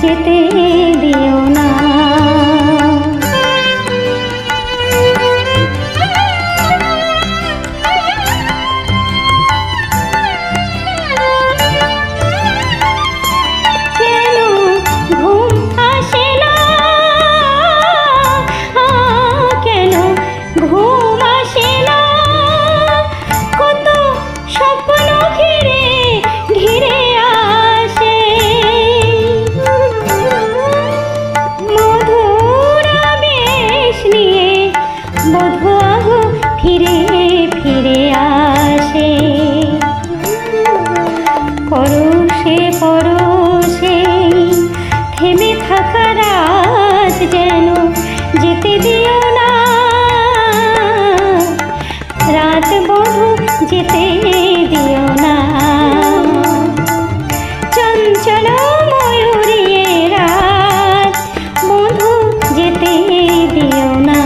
যেতে দিও না। কেন ঘুম আসে না, কেন ঘুম আসে না, কত স্বপ্ন ঘিরে ঘিরে আসে, মধুর আবেশ নিয়ে বধূ ফিরে ফিরে আসে। পরশে পরশে থেমে থাকা রাত যেন যেতে দিও না, রাত বধূ যেতে দিও না। চঞ্চল ময়ূরী রাত বধূ যেতে দিও না।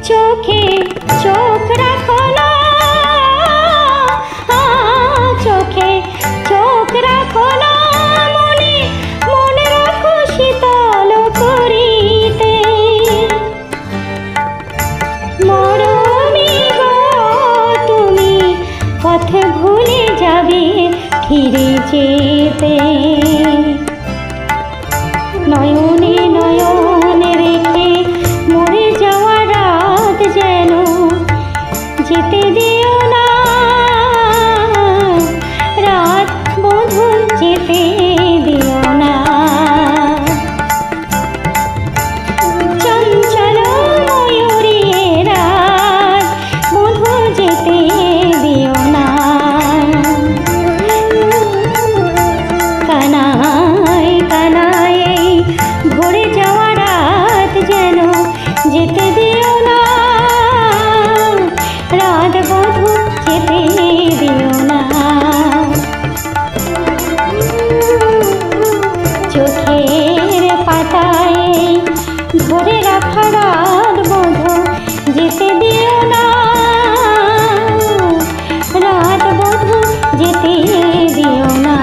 চোখে চোখ রাখো না, চোখে চোখ রাখো না, মনে মনে রাখো শীতল করিতে। মরমী গো তুমি পথ ভুলে যাবে ফিরে যেতে, নয়নে নয়নে রেখে মরে যাওয়া রাত যেন যেতে দিও না, রাত বধূ যেতে দিও না। চঞ্চল ময়ূরী রাত বধূ যেতে দিও না। কানায় কানায় ভরে যাওয়া রাত যেন যেতে দিও না, রাত বধূ যেতে দিও না। চোখের পাতায় ধরে রাখা রাত বধূ যেতে দিও না, রাত বধূ যেতে দিও না।